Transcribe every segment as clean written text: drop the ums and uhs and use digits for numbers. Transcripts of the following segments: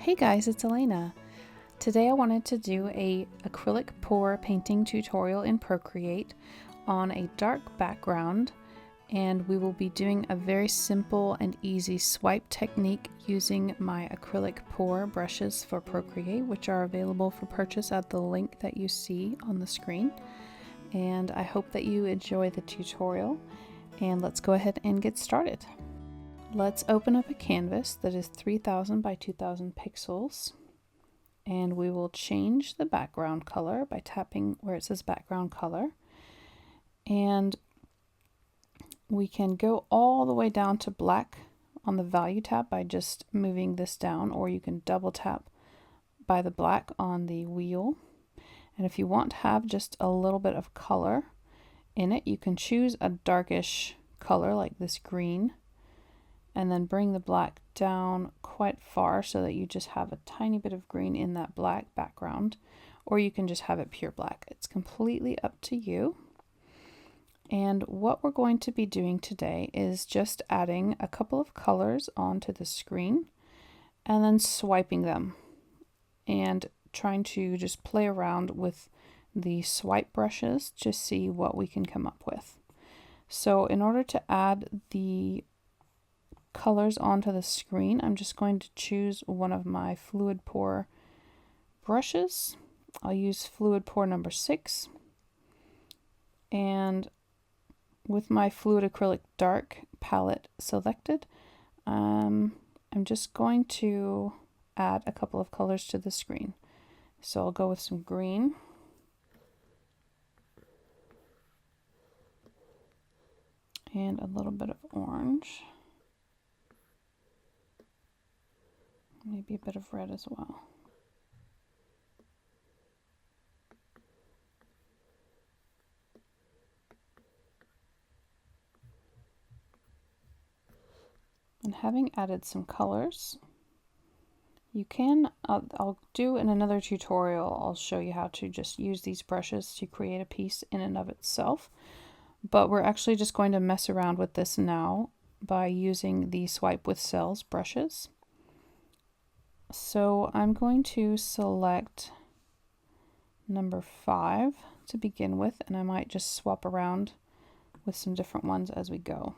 Hey guys, it's Elena. Today I wanted to do a acrylic pour painting tutorial in Procreate on a dark background, and we will be doing a very simple and easy swipe technique using my acrylic pour brushes for Procreate, which are available for purchase at the link that you see on the screen. And I hope that you enjoy the tutorial, and let's go ahead and get started. Let's open up a canvas that is 3000 by 2000 pixels, and we will change the background color by tapping where it says background color, and we can go all the way down to black on the value tab by just moving this down, or you can double tap by the black on the wheel. And if you want to have just a little bit of color in it, you can choose a darkish color like this green, and then bring the black down quite far so that you just have a tiny bit of green in that black background, or you can just have it pure black. It's completely up to you. And what we're going to be doing today is just adding a couple of colors onto the screen and then swiping them and trying to just play around with the swipe brushes to see what we can come up with. So in order to add the colors onto the screen, I'm just going to choose one of my fluid pour brushes. I'll use fluid pour number 6, and with my fluid acrylic dark palette selected, I'm just going to add a couple of colors to the screen. So I'll go with some green, and a little bit of orange. Maybe a bit of red as well. And having added some colors, you can, I'll do in another tutorial, I'll show you how to just use these brushes to create a piece in and of itself. But we're actually just going to mess around with this now by using the Swipe with Cells brushes. So I'm going to select number 5 to begin with, and I might just swap around with some different ones as we go.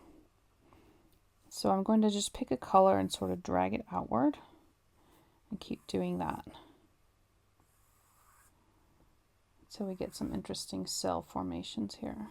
So I'm going to just pick a color and sort of drag it outward and keep doing that. So we get some interesting cell formations here.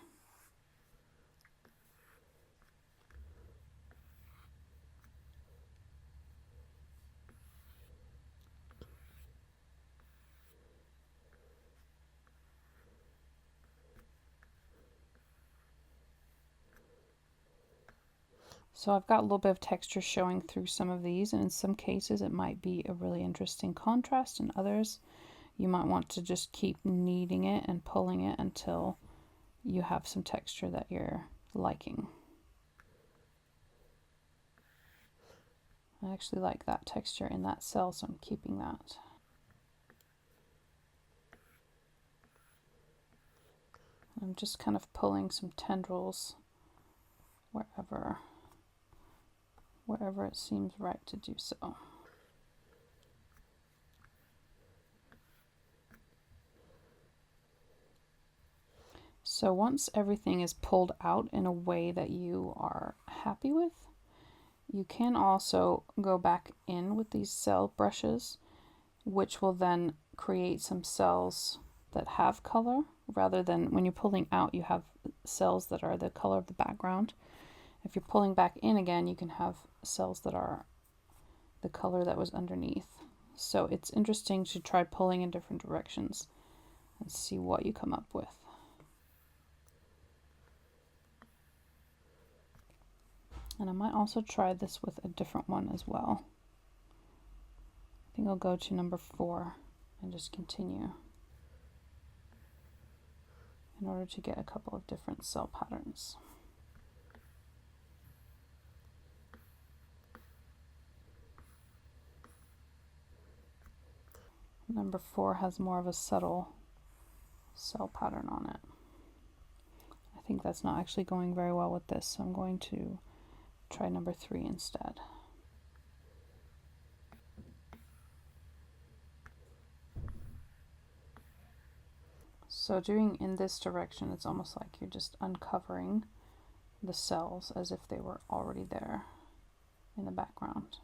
So I've got a little bit of texture showing through some of these, and in some cases it might be a really interesting contrast, and others you might want to just keep kneading it and pulling it until you have some texture that you're liking. I actually like that texture in that cell, so I'm keeping that. I'm just kind of pulling some tendrils wherever it seems right to do so. So once everything is pulled out in a way that you are happy with, you can also go back in with these cell brushes, which will then create some cells that have color, rather than when you're pulling out you have cells that are the color of the background. If you're pulling back in again, you can have cells that are the color that was underneath. So it's interesting to try pulling in different directions and see what you come up with. And I might also try this with a different one as well. I think I'll go to number 4 and just continue in order to get a couple of different cell patterns. Number 4 has more of a subtle cell pattern on it. I think that's not actually going very well with this, so I'm going to try number 3 instead. So doing in this direction, it's almost like you're just uncovering the cells as if they were already there in the background.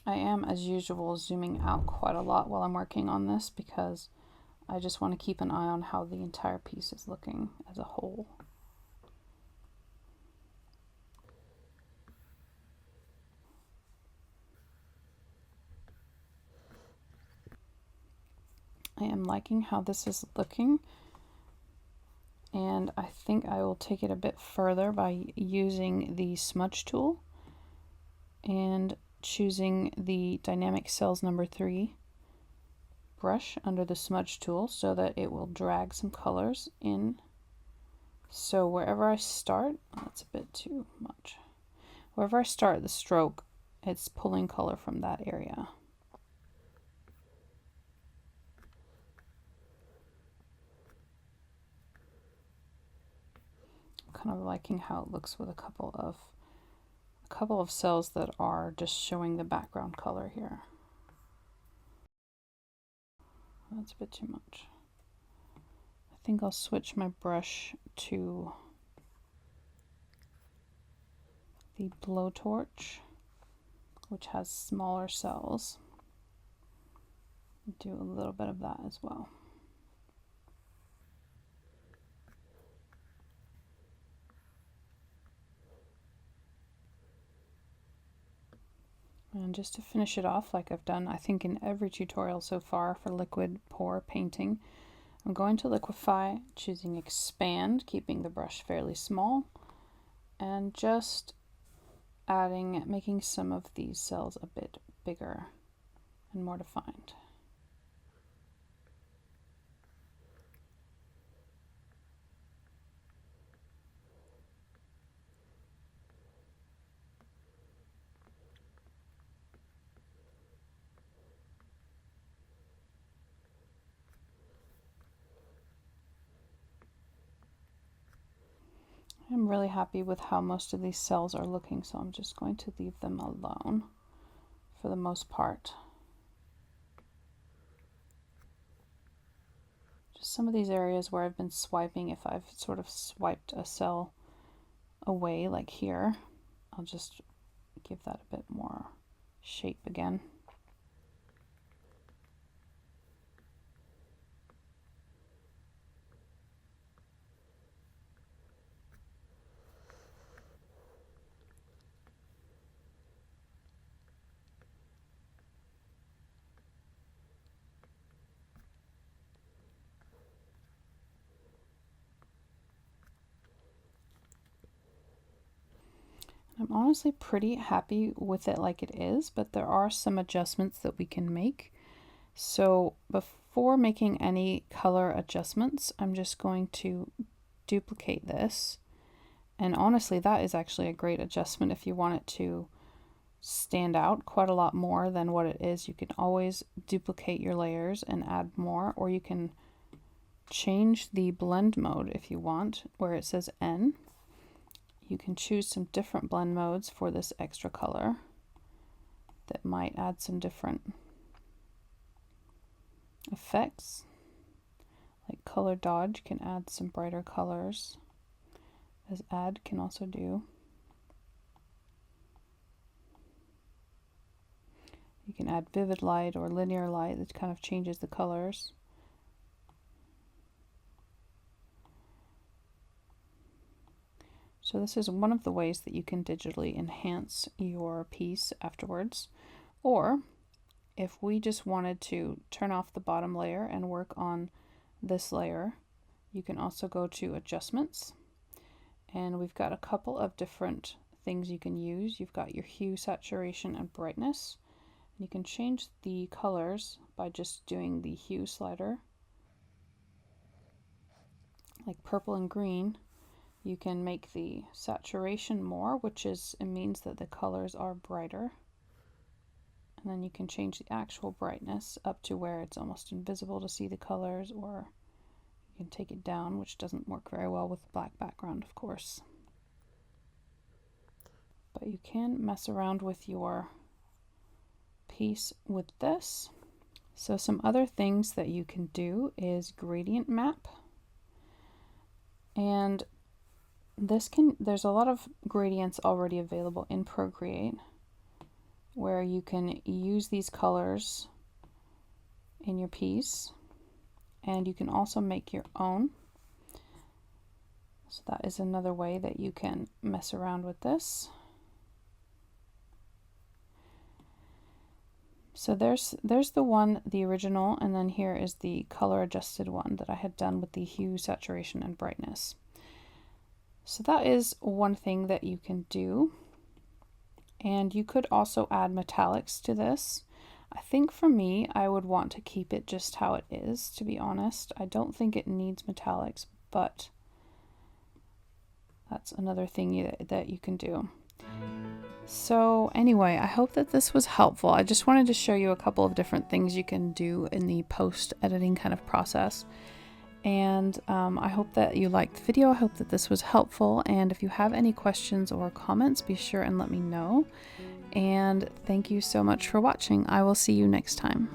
I am, as usual, zooming out quite a lot while I'm working on this because I just want to keep an eye on how the entire piece is looking as a whole. I am liking how this is looking, and I think I will take it a bit further by using the smudge tool and choosing the Dynamic Cells number 3 brush under the smudge tool so that it will drag some colors in. So wherever I start, that's a bit too much. Wherever I start the stroke, it's pulling color from that area. I'm kind of liking how it looks with a couple of cells that are just showing the background color here. That's a bit too much. I think I'll switch my brush to the blowtorch, which has smaller cells. Do a little bit of that as well. And just to finish it off, like I've done I think in every tutorial so far for liquid pour painting, I'm going to liquefy, choosing expand, keeping the brush fairly small, and just making some of these cells a bit bigger and more defined. I'm really happy with how most of these cells are looking, so I'm just going to leave them alone for the most part. Just some of these areas where I've been swiping, if I've sort of swiped a cell away, like here, I'll just give that a bit more shape again. I'm honestly pretty happy with it like it is, but there are some adjustments that we can make. So before making any color adjustments, I'm just going to duplicate this. And honestly, that is actually a great adjustment if you want it to stand out quite a lot more than what it is. You can always duplicate your layers and add more, or you can change the blend mode if you want, where it says N. You can choose some different blend modes for this extra color that might add some different effects. Like color dodge can add some brighter colors, as add can also do. You can add vivid light or linear light that kind of changes the colors. So this is one of the ways that you can digitally enhance your piece afterwards. Or if we just wanted to turn off the bottom layer and work on this layer, you can also go to adjustments, and we've got a couple of different things you can use. You've got your hue, saturation, and brightness. You can change the colors by just doing the hue slider, like purple and green. You can make the saturation more, which means that the colors are brighter. And then you can change the actual brightness up to where it's almost invisible to see the colors, or you can take it down, which doesn't work very well with black background, of course. But you can mess around with your piece with this. So some other things that you can do is gradient map. And there's a lot of gradients already available in Procreate where you can use these colors in your piece, and you can also make your own. So that is another way that you can mess around with this. So there's the original, and then here is the color adjusted one that I had done with the hue, saturation, and brightness. So that is one thing that you can do. And you could also add metallics to this. I think for me, I would want to keep it just how it is, to be honest. I don't think it needs metallics, but that's another thing that you can do. So anyway, I hope that this was helpful. I just wanted to show you a couple of different things you can do in the post-editing kind of process. And I hope that you liked the video. I hope that this was helpful. And if you have any questions or comments, be sure and let me know. And thank you so much for watching. I will see you next time.